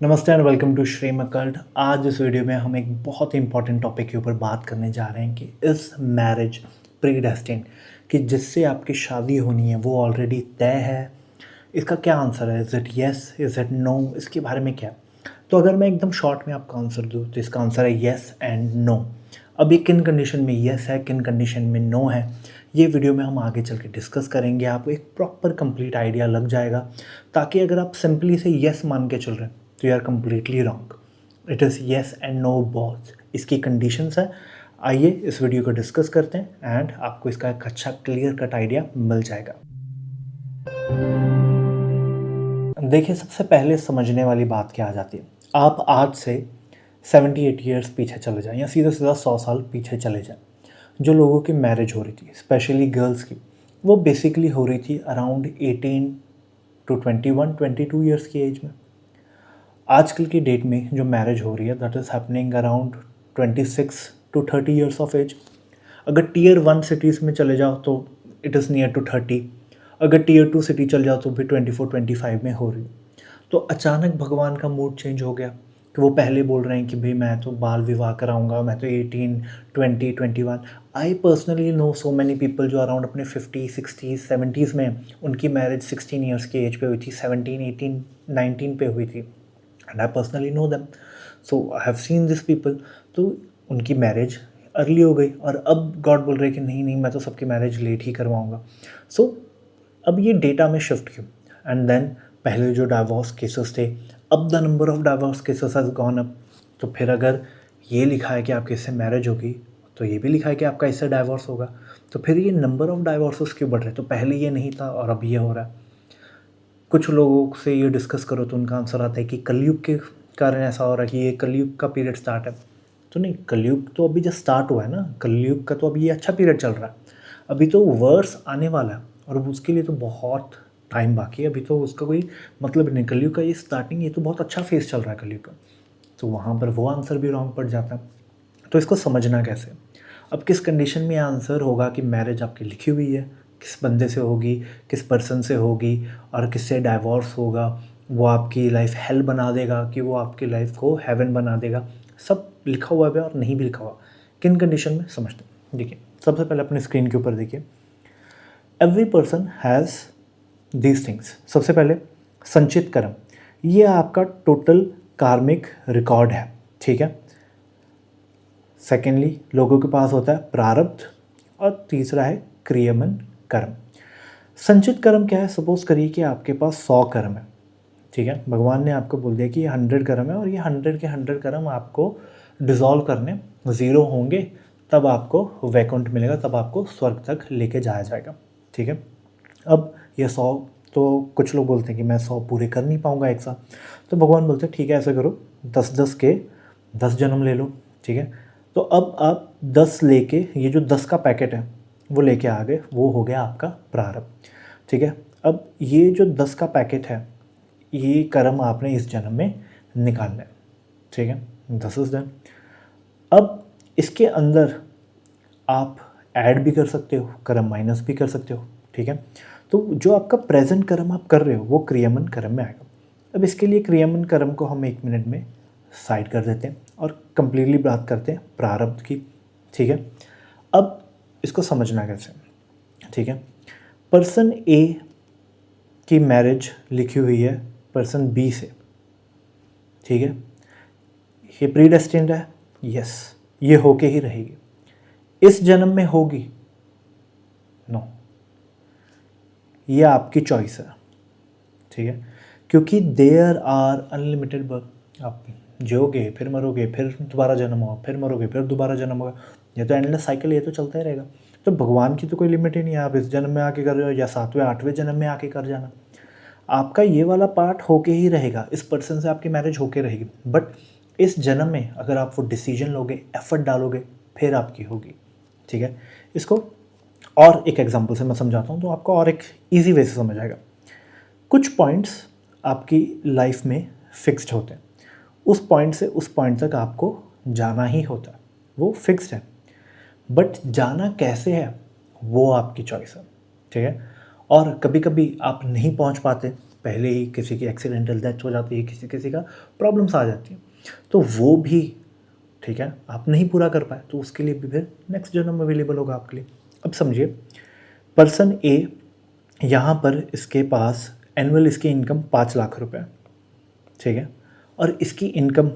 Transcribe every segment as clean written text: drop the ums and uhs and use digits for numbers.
नमस्ते and welcome to Shreem occult. आज इस वीडियो में हम एक बहुत ही इंपॉर्टेंट टॉपिक के ऊपर बात करने जा रहे हैं कि इस मैरिज प्रीडेस्टिन्ड कि जिससे आपकी शादी होनी है वो ऑलरेडी तय है। इसका क्या आंसर है? Is it yes, is it no? इसके बारे में क्या? तो अगर मैं एकदम शॉर्ट में आपका आंसर दूँ तो इसका आंसर है येस एंड नो। अब ये किन कंडीशन में येस है, किन कंडीशन में नो है, ये वीडियो में हम आगे चल के डिस्कस करेंगे। आपको एक प्रॉपर कंप्लीट आइडिया लग जाएगा, ताकि अगर आप सिंपली से येस मान के चल रहे हैं तो you are completely wrong. It is yes and no both, इसकी कंडीशंस है। आइए इस वीडियो को डिस्कस करते हैं एंड आपको इसका एक अच्छा क्लियर कट आइडिया मिल जाएगा। देखिए, सबसे पहले समझने वाली बात क्या आ जाती है। आप आज से 78 ईयर्स पीछे चले जाएं या सीधा सीधा 100 साल पीछे चले जाएं। जो लोगों की मैरिज हो रही थी, स्पेशली गर्ल्स की, वो बेसिकली हो रही थी अराउंड 18 टू 21-22 ईयर्स की एज में। आजकल की डेट में जो मैरिज हो रही है that is happening around 26 to 30 years of age. अगर टीयर 1 सिटीज़ में चले जाओ तो इट इज़ नियर टू 30। अगर टीयर 2 सिटी चल जाओ तो भी 24-25 में हो रही। तो अचानक भगवान का मूड चेंज हो गया कि वो पहले बोल रहे हैं कि भाई मैं तो बाल विवाह कराऊंगा, मैं तो 18, 20, 21। I personally know so many people जो अराउंड अपने 50, 60, 70s में उनकी मैरिज 16 ईयर्स की एज पे हुई थी, 17, 18, 19 पे हुई थी। And I personally know them, so I have seen this people. तो उनकी मैरिज अर्ली हो गई और अब गॉड बोल रहे हैं कि नहीं नहीं, मैं तो सबकी मैरिज लेट ही करवाऊँगा। सो अब ये डेटा में शिफ्ट क्यों? एंड देन पहले जो डाइवोर्स केसेस थे, अब the number of divorce cases has gone up. तो फिर अगर ये लिखा है कि आपकी इससे मैरिज होगी तो ये भी लिखा है कि आपका इससे डाइवोर्स होगा। तो फिर ये नंबर ऑफ डाइवोर्सेस क्यों बढ़ रहे? तो पहले ये नहीं था और अब ये हो रहा है। कुछ लोगों से ये डिस्कस करो तो उनका आंसर आता है कि कलयुग के कारण ऐसा हो रहा है कि ये कलयुग का पीरियड स्टार्ट है। तो नहीं, कलयुग तो अभी जस्ट स्टार्ट हुआ है ना। कलयुग का तो अभी ये अच्छा पीरियड चल रहा है। अभी तो वर्ष आने वाला है और उसके लिए तो बहुत टाइम बाकी है। अभी तो उसका कोई मतलब नहीं। कलयुग का ये स्टार्टिंग, ये तो बहुत अच्छा फेस चल रहा है कलयुग का। तो वहाँ पर वो आंसर भी रॉन्ग पड़ जाता है। तो इसको समझना कैसे? अब किस कंडीशन में आंसर होगा कि मैरिज आपकी लिखी हुई है, किस बंदे से होगी, किस पर्सन से होगी और किससे डाइवोर्स होगा, वो आपकी लाइफ हेल बना देगा कि वो आपकी लाइफ को हेवन बना देगा, सब लिखा हुआ है और नहीं भी लिखा हुआ। किन कंडीशन में समझते हैं। देखिए, सबसे पहले अपने स्क्रीन के ऊपर देखिए, every person has these things. सबसे पहले संचित कर्म, ये आपका टोटल कार्मिक रिकॉर्ड है, ठीक है। सेकेंडली लोगों के पास होता है प्रारब्ध और तीसरा है क्रियमन कर्म। संचित कर्म क्या है? सपोज करिए कि आपके पास 100 कर्म है, ठीक है। भगवान ने आपको बोल दिया कि ये 100 कर्म है और ये 100 के 100 कर्म आपको डिज़ोल्व करने, ज़ीरो होंगे तब आपको वैकुंठ मिलेगा, तब आपको स्वर्ग तक लेके जाया जाएगा, ठीक है। अब ये 100, तो कुछ लोग बोलते हैं कि मैं 100 पूरे कर नहीं पाऊँगा एक साथ। तो भगवान बोलते हैं ठीक है, ऐसा करो 10-10 के 10 जन्म ले लो, ठीक है। तो अब आप 10 लेके, ये जो 10 का पैकेट है वो लेके आ गए, वो हो गया आपका प्रारब्ध, ठीक है। अब ये जो 10 का पैकेट है, ये कर्म आपने इस जन्म में निकालना है, ठीक है। 10 इज डन। अब इसके अंदर आप ऐड भी कर सकते हो, कर्म माइनस भी कर सकते हो, ठीक है। तो जो आपका प्रेजेंट कर्म आप कर रहे हो वो क्रियामन कर्म में आएगा। अब इसके लिए क्रियामन कर्म को हम 1 मिनट में साइड कर देते हैं और कंप्लीटली बात करते हैं प्रारब्ध की, ठीक है। अब इसको समझना कैसे, ठीक है। पर्सन ए की मैरिज लिखी हुई है पर्सन बी से, ठीक है। ये प्रीडेस्टिन्ड है, यस, ये होके ही रहेगी। इस जन्म में होगी, नो, ये आपकी चॉइस है, ठीक है। क्योंकि देयर आर अनलिमिटेड बर्थ। आप जियोगे, फिर मरोगे, फिर दोबारा जन्म होगा, फिर मरोगे, फिर दोबारा जन्म होगा। ये तो एंडलेस साइकिल, ये तो चलता ही रहेगा। तो भगवान की तो कोई लिमिट ही नहीं है। आप इस जन्म में आके कर रहे हो या 7वें 8वें जन्म में आके कर जाना, आपका ये वाला पार्ट होके ही रहेगा। इस पर्सन से आपकी मैरिज होके रहेगी, बट इस जन्म में अगर आप वो डिसीजन लोगे, एफर्ट डालोगे, फिर आपकी होगी, ठीक है। इसको और एक एग्जांपल से मैं समझाता हूँ तो आपको और एक इजी वे से समझ आएगा। कुछ पॉइंट्स आपकी लाइफ में फिक्स्ड होते हैं, उस पॉइंट से उस पॉइंट तक आपको जाना ही होता है, वो फिक्स्ड है। बट जाना कैसे है वो आपकी चॉइस है, ठीक है। और कभी कभी आप नहीं पहुंच पाते पहले ही किसी की एक्सीडेंटल डेथ हो जाती है, किसी किसी का प्रॉब्लम्स आ जाती हैं, तो वो भी ठीक है आप नहीं पूरा कर पाए तो उसके लिए भी फिर नेक्स्ट जन्म अवेलेबल होगा आपके लिए। अब समझिए, पर्सन ए यहाँ पर इसके पास एनुअल इसकी इनकम 5 लाख रुपए, ठीक है, और इसकी इनकम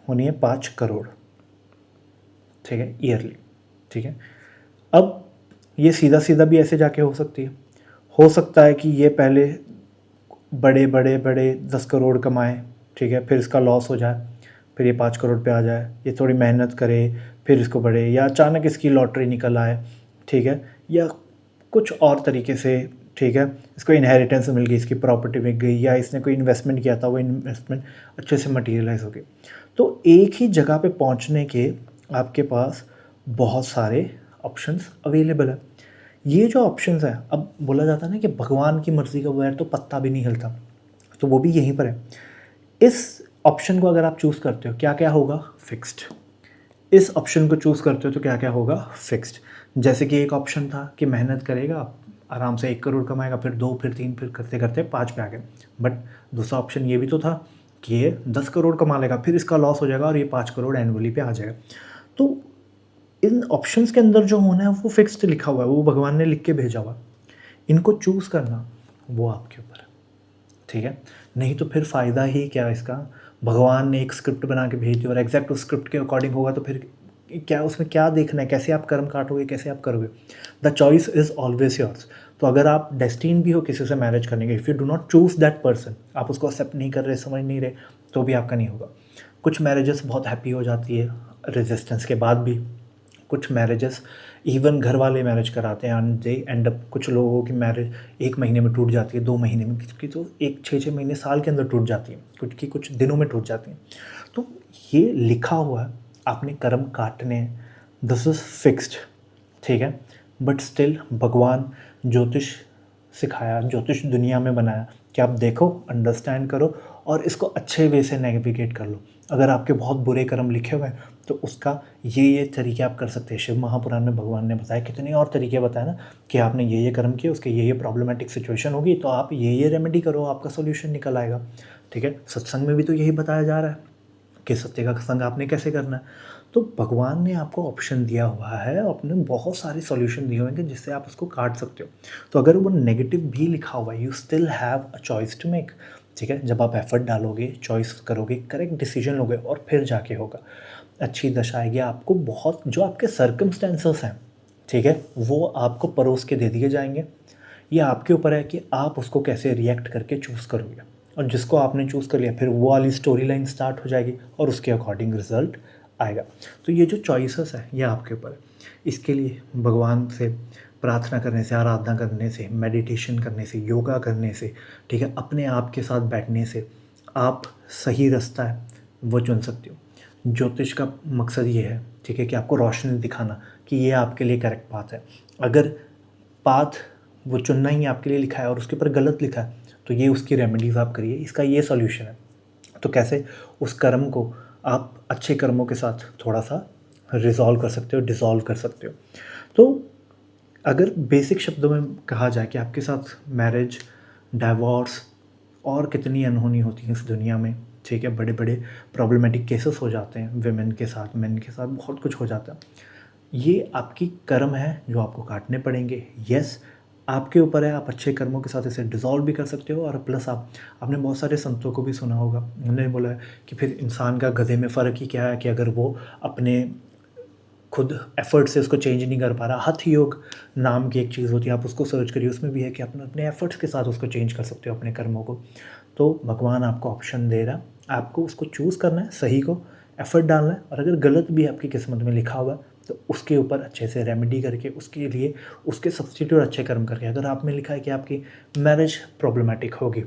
होनी है 5 करोड़, ठीक है, ईयरली, ठीक है। अब ये सीधा सीधा भी ऐसे जाके हो सकती है, हो सकता है कि ये पहले बड़े बड़े बड़े 10 करोड़ कमाए, ठीक है, फिर इसका लॉस हो जाए, फिर ये 5 करोड़ पे आ जाए, ये थोड़ी मेहनत करे, फिर इसको बढ़े, या अचानक इसकी लॉटरी निकल आए, ठीक है, या कुछ और तरीके से, ठीक है, इसको इनहेरिटेंस मिल गई, इसकी प्रॉपर्टी मिल गई, या इसने कोई इन्वेस्टमेंट किया था वो इन्वेस्टमेंट अच्छे से मटीरियलाइज हो गई। तो एक ही जगह पे पहुंचने के आपके पास बहुत सारे ऑप्शंस अवेलेबल है। ये जो ऑप्शंस है, अब बोला जाता है ना कि भगवान की मर्ज़ी के बगैर तो पत्ता भी नहीं हिलता, तो वो भी यहीं पर है। इस ऑप्शन को अगर आप चूज़ करते हो, क्या क्या होगा? फिक्स्ड। इस ऑप्शन को चूज़ करते हो तो क्या क्या होगा? फिक्स्ड। जैसे कि एक ऑप्शन था कि मेहनत करेगा, आराम से 1 करोड़ कमाएगा, फिर 2, फिर 3, फिर करते करते 5 पे आ गए। बट दूसरा ऑप्शन ये भी तो था कि ये 10 करोड़ कमा लेगा, फिर इसका लॉस हो जाएगा और ये 5 करोड़ एनुअली पे आ जाएगा। तो इन ऑप्शंस के अंदर जो होना है वो फिक्स्ड लिखा हुआ है, वो भगवान ने लिख के भेजा हुआ। इनको चूज़ करना वो आपके ऊपर है, ठीक है। नहीं तो फिर फ़ायदा ही क्या इसका? भगवान ने एक स्क्रिप्ट बना के भेज दी और एग्जैक्ट उस स्क्रिप्ट के अकॉर्डिंग होगा तो फिर क्या उसमें क्या देखना है? कैसे आप कर्म काटोगे, कैसे आप करोगे? The choice is always yours. तो अगर आप डेस्टिन भी हो किसी से मैरिज करने के, if you do not choose that person, आप उसको एक्सेप्ट नहीं कर रहे, समझ नहीं रहे, तो भी आपका नहीं होगा। कुछ मैरिजेस बहुत हैप्पी हो जाती है रेजिस्टेंस के बाद भी, कुछ मैरिजेस इवन घर वाले मैरिज कराते हैं एंड दे एंड अप, कुछ लोगों की मैरिज 1 महीने में टूट जाती है, 2 महीने में, किसी की तो 6-6 महीने, साल के अंदर टूट जाती है, कुछ की कुछ दिनों में टूट जाती है। तो ये लिखा हुआ है, आपने कर्म काटने हैं, दिस इज़ फिक्स्ड, ठीक है। बट स्टिल भगवान ज्योतिष सिखाया, ज्योतिष दुनिया में बनाया कि आप देखो, अंडरस्टैंड करो और इसको अच्छे वे से नेविगेट कर लो। अगर आपके बहुत बुरे कर्म लिखे हुए हैं तो उसका ये तरीके आप कर सकते हैं। शिव महापुराण में भगवान ने बताया, कितने और तरीके बताए ना, कि आपने ये कर्म किए, उसके ये प्रॉब्लमेटिक सिचुएशन होगी, तो आप ये रेमेडी करो, आपका सोल्यूशन निकल आएगा, ठीक है। सत्संग में भी तो यही बताया जा रहा है कि सत्य का संग आपने कैसे करना है। तो भगवान ने आपको ऑप्शन दिया हुआ है, आपने बहुत सारे सॉल्यूशन दिए होंगे जिससे आप उसको काट सकते हो। तो अगर वो नेगेटिव भी लिखा हुआ है, you still have a choice to make, ठीक है। जब आप एफर्ट डालोगे, चॉइस करोगे, करेक्ट डिसीजन लोगे और फिर जाके होगा, अच्छी दशा आएगी आपको। बहुत जो आपके सर्कमस्टेंसेस हैं, ठीक है, वो आपको परोस के दे दिए जाएंगे। ये आपके ऊपर है कि आप उसको कैसे रिएक्ट करके चूज़ करोगे, और जिसको आपने चूज़ कर लिया फिर वो वाली स्टोरी लाइन स्टार्ट हो जाएगी और उसके अकॉर्डिंग रिजल्ट आएगा। तो ये जो चॉइसेस है ये आपके ऊपर है। इसके लिए भगवान से प्रार्थना करने से, आराधना करने से, मेडिटेशन करने से, योगा करने से, ठीक है, अपने आप के साथ बैठने से आप सही रास्ता है वो चुन सकते हो। ज्योतिष का मकसद ये है, ठीक है, कि आपको रोशनी दिखाना कि ये आपके लिए करेक्ट पाथ है। अगर पाथ वो चुनना ही आपके लिए लिखा है और उसके ऊपर गलत लिखा है तो ये उसकी रेमेडीज़ आप करिए, इसका ये सॉल्यूशन है। तो कैसे उस कर्म को आप अच्छे कर्मों के साथ थोड़ा सा रिजॉल्व कर सकते हो, डिसॉल्व कर सकते हो। तो अगर बेसिक शब्दों में कहा जाए कि आपके साथ मैरिज, डाइवोर्स और कितनी अनहोनी होती है इस दुनिया में, ठीक है, बड़े बड़े प्रॉब्लमेटिक केसेस हो जाते हैं, विमेन के साथ, मेन के साथ, बहुत कुछ हो जाता है। ये आपकी कर्म है जो आपको काटने पड़ेंगे। यस, आपके ऊपर है, आप अच्छे कर्मों के साथ इसे डिसॉल्व भी कर सकते हो। और प्लस आपने बहुत सारे संतों को भी सुना होगा, उन्होंने बोला है कि फिर इंसान का गधे में फ़र्क ही क्या है, कि अगर वो अपने खुद एफर्ट से उसको चेंज नहीं कर पा रहा। हठ योग नाम की एक चीज़ होती है, आप उसको सर्च करिए, उसमें भी है कि अपने अपने एफर्ट्स के साथ उसको चेंज कर सकते हो अपने कर्मों को। तो भगवान आपको ऑप्शन दे रहा, आपको उसको चूज़ करना है, सही को एफर्ट डालना है, और अगर गलत भी आपकी किस्मत में लिखा हुआ है तो उसके ऊपर अच्छे से रेमेडी करके, उसके लिए उसके सब्स्टिट्यूट अच्छे कर्म करके। अगर आप में लिखा है कि आपकी मैरिज प्रॉब्लमेटिक होगी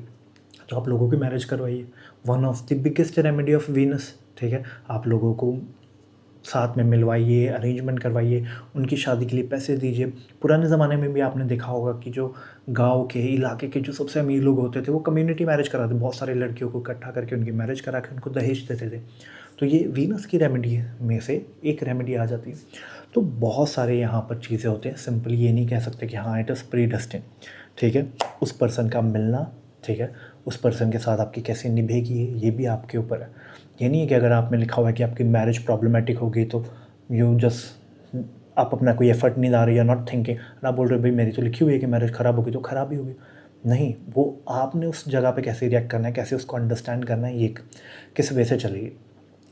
तो आप लोगों की मैरिज करवाइए, one of the biggest remedy of Venus, ठीक है। आप लोगों को साथ में मिलवाइए, अरेंजमेंट करवाइए, उनकी शादी के लिए पैसे दीजिए। पुराने ज़माने में भी आपने देखा होगा कि जो गाँव के इलाके के जो सबसे अमीर लोग होते थे वो कम्युनिटी मैरिज कराते, बहुत सारी लड़कियों को इकट्ठा करके उनकी मैरिज करा के उनको दहेज देते थे। तो ये वीनस की रेमेडी में से एक रेमेडी आ जाती है। तो बहुत सारे यहाँ पर चीज़ें होते हैं, सिंपली ये नहीं कह सकते कि हाँ इट इज़ प्री डेस्टिन, ठीक है। उस पर्सन का मिलना, ठीक है, उस पर्सन के साथ आपकी कैसे निभेगी ये भी आपके ऊपर है। ये नहीं है कि अगर आप में लिखा हुआ है कि आपकी मैरिज प्रॉब्लमेटिक होगी तो यू जस्ट आप अपना कोई एफर्ट नहीं डाल रहे, या नॉट थिंकिंग, आप बोल रहे हो भाई मेरी तो लिखी हुई है कि मैरिज ख़राब होगी तो ख़राब ही होगी। नहीं, वो आपने उस जगह पे कैसे रिएक्ट करना है, कैसे उसको अंडरस्टैंड करना है, ये किस वे से चलेगी।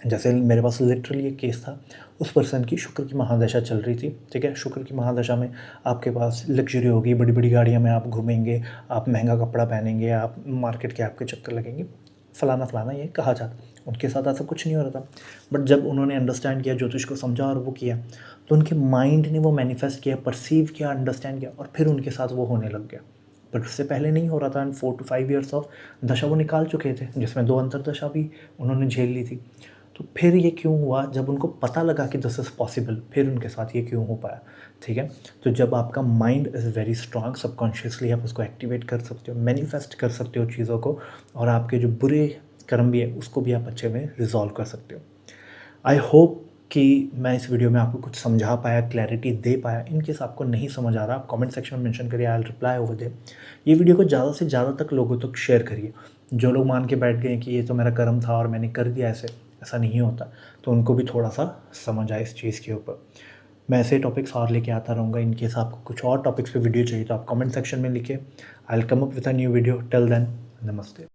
जैसे मेरे पास लिटरली एक केस था, उस पर्सन की शुक्र की महादशा चल रही थी, ठीक है। शुक्र की महादशा में आपके पास लग्जरी होगी, बड़ी बड़ी गाड़ियों में आप घूमेंगे, आप महंगा कपड़ा पहनेंगे, आप मार्केट के आपके चक्कर लगेंगे, फलाना फलाना ये कहा जाता। उनके साथ ऐसा कुछ नहीं हो रहा था, बट जब उन्होंने अंडरस्टैंड किया, ज्योतिष को समझा और वो किया, तो उनके माइंड ने वो मैनिफेस्ट किया, परसीव किया, अंडरस्टैंड किया, और फिर उनके साथ वो होने लग गया। बट उससे पहले नहीं हो रहा था। एंड 4 to 5 ईयर्स ऑफ दशा वो निकाल चुके थे, जिसमें 2 अंतरदशा भी उन्होंने झेल ली थी। तो फिर ये क्यों हुआ, जब उनको पता लगा कि दिस इज़ पॉसिबल, फिर उनके साथ ये क्यों हो पाया, ठीक है। तो जब आपका mind is very strong, subconsciously आप उसको एक्टिवेट कर सकते हो, मैनिफेस्ट कर सकते हो चीज़ों को, और आपके जो बुरे कर्म भी है उसको भी आप अच्छे में रिजॉल्व कर सकते हो। आई होप कि मैं इस वीडियो में आपको कुछ समझा पाया, क्लैरिटी दे पाया। इन केस आपको नहीं समझ आ रहा, आप कमेंट सेक्शन में मेंशन करिए, I will reply over there. ये वीडियो को ज़्यादा से ज़्यादा तक लोगों तक शेयर करिए। जो लोग मान के बैठ गए कि ये तो मेरा कर्म था और मैंने कर दिया, ऐसा नहीं होता, तो उनको भी थोड़ा सा समझ आए इस चीज़ के ऊपर। मैं ऐसे टॉपिक्स और लेके आता रहूँगा। इन केस आपको कुछ और टॉपिक्स पे वीडियो चाहिए तो आप कमेंट सेक्शन में लिखिए, I will come up with a new video. Till then, नमस्ते।